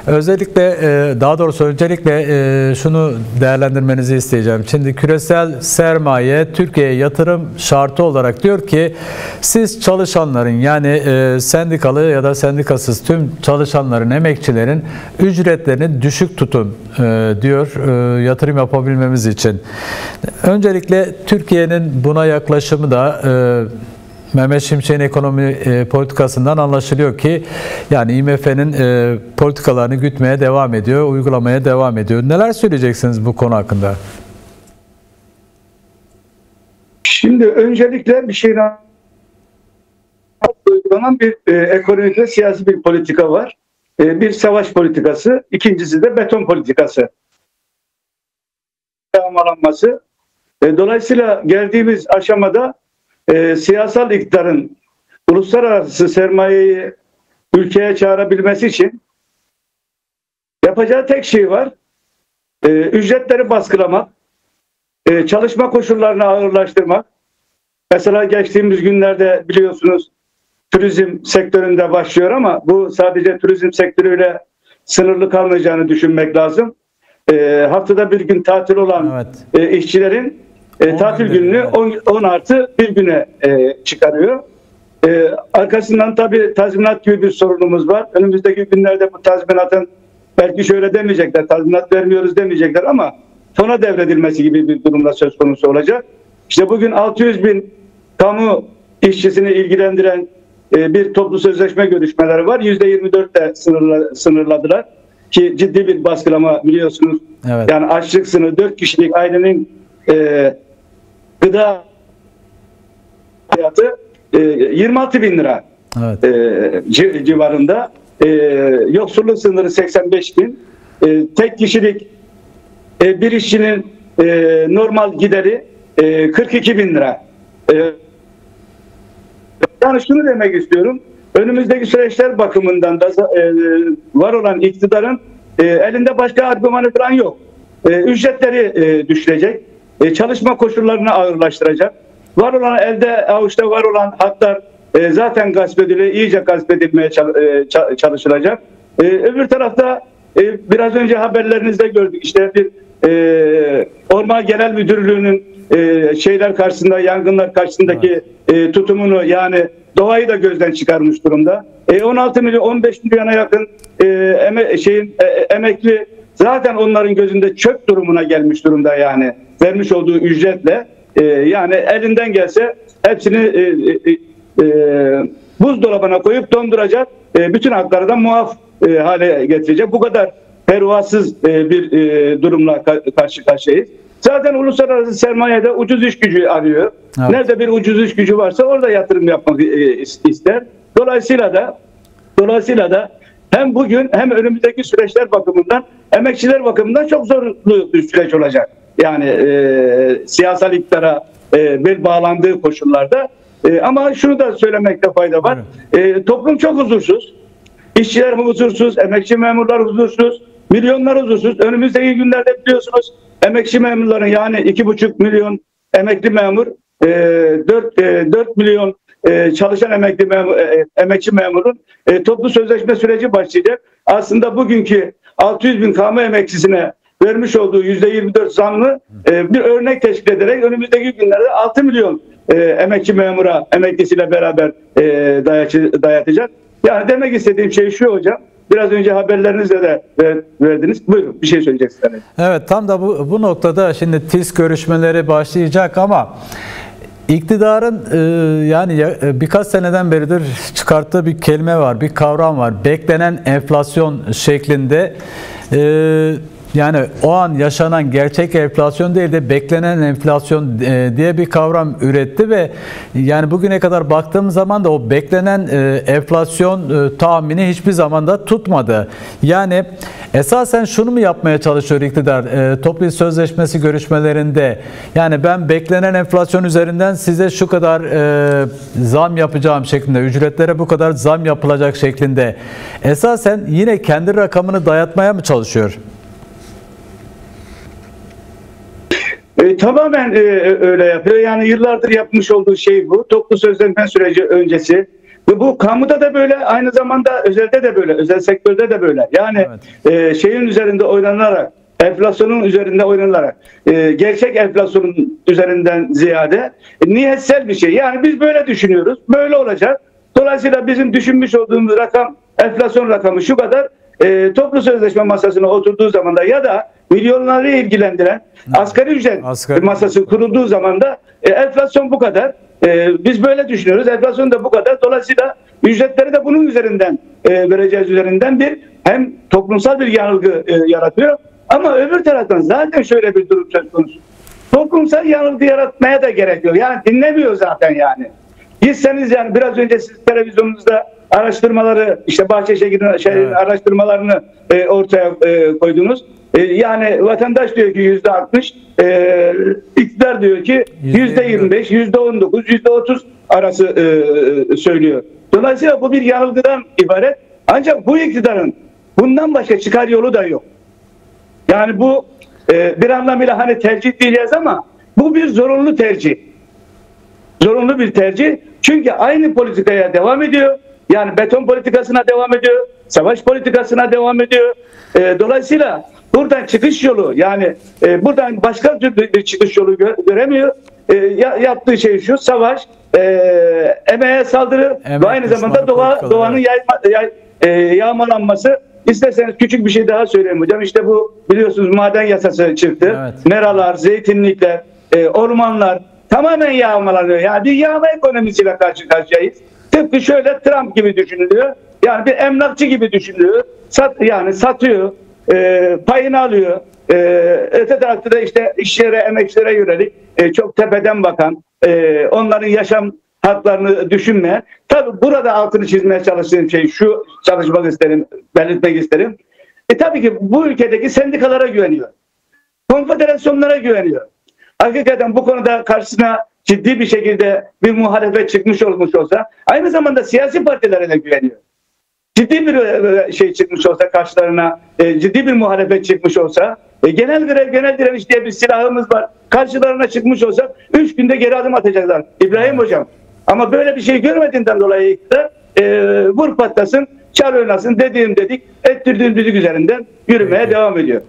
Özellikle daha doğrusu öncelikle şunu değerlendirmenizi isteyeceğim. Şimdi küresel sermaye Türkiye'ye yatırım şartı olarak diyor ki siz çalışanların yani sendikalı ya da sendikasız tüm çalışanların, emekçilerin ücretlerini düşük tutun diyor yatırım yapabilmemiz için. Öncelikle Türkiye'nin buna yaklaşımı da Mehmet Şimşek'in ekonomi politikasından anlaşılıyor ki yani IMF'nin politikalarını gütmeye devam ediyor, uygulamaya devam ediyor. Neler söyleyeceksiniz bu konu hakkında? Şimdi öncelikle bir şeyin uygulanan bir ekonomik ve siyasi bir politika var. Bir savaş politikası, ikincisi de beton politikası. Yağmalanması. Dolayısıyla geldiğimiz aşamada siyasal iktidarın uluslararası sermayeyi ülkeye çağırabilmesi için yapacağı tek şey var. Ücretleri baskılamak, çalışma koşullarını ağırlaştırmak. Mesela geçtiğimiz günlerde biliyorsunuz turizm sektöründe başlıyor ama bu sadece turizm sektörüyle sınırlı kalmayacağını düşünmek lazım. Haftada bir gün tatil olan işçilerin tatil gününü 10 artı bir güne çıkarıyor. Arkasından tabii tazminat gibi bir sorunumuz var. Önümüzdeki günlerde bu tazminatın belki şöyle demeyecekler, tazminat vermiyoruz demeyecekler ama fona devredilmesi gibi bir durumda söz konusu olacak. İşte bugün 600 bin kamu işçisini ilgilendiren bir toplu sözleşme görüşmeleri var. %24'te sınırladılar ki ciddi bir baskılama biliyorsunuz. Evet. Yani açlık sınırı 4 kişilik ailenin gıda fiyatı 26 bin lira civarında. Yoksulluk sınırı 85 bin. Tek kişilik bir işçinin normal gideri 42 bin lira. Yani şunu demek istiyorum. Önümüzdeki süreçler bakımından da var olan iktidarın elinde başka argümanı falan yok. Ücretleri düşürecek. Çalışma koşullarını ağırlaştıracak. Var olan elde avuçta var olan haklar zaten gasp ediliyor, iyice gasp edilmeye çalışılacak. Öbür tarafta biraz önce haberlerinizde gördük işte bir Orman Genel Müdürlüğü'nün şeyler karşısında, yangınlar karşısındaki tutumunu yani doğayı da gözden çıkarmış durumda. 16 milyon, 15 milyona yakın emekli zaten onların gözünde çöp durumuna gelmiş durumda yani vermiş olduğu ücretle yani elinden gelse hepsini buzdolabına koyup donduracak, bütün hakları da muaf hale getirecek. Bu kadar pervasız bir durumla karşı karşıyayız. Zaten uluslararası sermayede ucuz iş gücü arıyor. Evet. Nerede bir ucuz iş gücü varsa orada yatırım yapmak ister. Dolayısıyla da hem bugün hem önümüzdeki süreçler bakımından, emekçiler bakımından çok zorlu bir süreç olacak. Yani siyasal iktidara bağlandığı koşullarda. Ama şunu da söylemekte fayda var. Evet. Toplum çok huzursuz. İşçiler huzursuz, emekçi memurlar huzursuz, milyonlar huzursuz. Önümüzdeki günlerde biliyorsunuz emekçi memurların yani 2,5 milyon emekli memur, 4 milyon çalışan emekçi memurun toplu sözleşme süreci başlayacak. Aslında bugünkü 600 bin kamu emekçisine vermiş olduğu %24 zamlı bir örnek teşkil ederek önümüzdeki günlerde 6 milyon emekçi memura emeklisiyle beraber dayatacak. Yani demek istediğim şey şu hocam. Biraz önce haberlerinizde de verdiniz. Buyurun bir şey söyleyeceksiniz. Evet tam da bu noktada şimdi TİS görüşmeleri başlayacak ama iktidarın yani birkaç seneden beridir çıkarttığı bir kelime var, bir kavram var. Beklenen enflasyon şeklinde yani o an yaşanan gerçek enflasyon değil de beklenen enflasyon diye bir kavram üretti ve yani bugüne kadar baktığımız zaman da o beklenen enflasyon tahmini hiçbir zaman da tutmadı. Yani esasen şunu mu yapmaya çalışıyor iktidar toplu sözleşmesi görüşmelerinde? Yani ben beklenen enflasyon üzerinden size şu kadar zam yapacağım şeklinde, ücretlere bu kadar zam yapılacak şeklinde esasen yine kendi rakamını dayatmaya mı çalışıyor? Tamamen öyle yapıyor. Yani yıllardır yapmış olduğu şey bu. Toplu sözleşme süreci öncesi Ve bu kamuda da böyle, aynı zamanda özelde de böyle, özel sektörde de böyle. Yani şeyin üzerinde oynanarak, enflasyonun üzerinde oynanarak, gerçek enflasyonun üzerinden ziyade niyetsel bir şey. Yani biz böyle düşünüyoruz, böyle olacak. Dolayısıyla bizim düşünmüş olduğumuz rakam, enflasyon rakamı şu kadar. Toplu sözleşme masasına oturduğu zaman da ya da milyonları ilgilendiren asgari ücret masası kurulduğu zaman da enflasyon bu kadar. Biz böyle düşünüyoruz. Enflasyon da bu kadar. Dolayısıyla ücretleri de bunun üzerinden vereceğiz üzerinden bir hem toplumsal bir yanılgı yaratıyor. Ama öbür taraftan zaten şöyle bir durum söz konusu. Toplumsal yanılgı yaratmaya da gerek yok. Yani dinlemiyor zaten yani. Gitseniz yani biraz önce siz televizyonunuzda araştırmaları, işte Bahçeşehir'in araştırmalarını ortaya koydunuz. Yani vatandaş diyor ki %60, iktidar diyor ki %25, %19, %30 arası söylüyor. Dolayısıyla bu bir yanılgıdan ibaret. Ancak bu iktidarın bundan başka çıkar yolu da yok. Yani bu bir anlamıyla hani tercih diyeceğiz ama bu bir zorunlu tercih. Zorunlu bir tercih. Çünkü aynı politikaya devam ediyor. Yani beton politikasına devam ediyor. Savaş politikasına devam ediyor. Dolayısıyla buradan çıkış yolu, yani buradan başka bir çıkış yolu göremiyor. Yaptığı şey şu: savaş, emeğe saldırı ve aynı zamanda doğanın yağmalanması. İsterseniz küçük bir şey daha söyleyeyim hocam. İşte bu, biliyorsunuz, maden yasası çıktı. Evet. Meralar, zeytinlikler, ormanlar tamamen yağmalanıyor. Yani bir yağma ekonomisiyle karşı karşıyayız. Tıpkı şöyle Trump gibi düşünülüyor. Yani bir emlakçı gibi düşünülüyor. Yani satıyor, payını alıyor. Öte tarafta da işte işçilere, emekçilere yönelik çok tepeden bakan, onların yaşam haklarını düşünmeyen. Tabii burada altını çizmeye çalıştığım şey şu, belirtmek isterim. Tabii ki bu ülkedeki sendikalara güveniyor. Konfederasyonlara güveniyor. Hakikaten bu konuda karşısına ciddi bir şekilde bir muhalefet çıkmış olsa, aynı zamanda siyasi partilere de güveniyor. Ciddi bir şey çıkmış olsa karşılarına, ciddi bir muhalefet çıkmış olsa, genel grev, genel direniş diye bir silahımız var. Karşılarına çıkmış olsa 3 günde geri adım atacaklar. İbrahim hocam. Ama böyle bir şey görmediğinden dolayı da vur patlasın, çar oynasın, dediğim dedik, ettirdiğim düdük üzerinden yürümeye devam ediyor.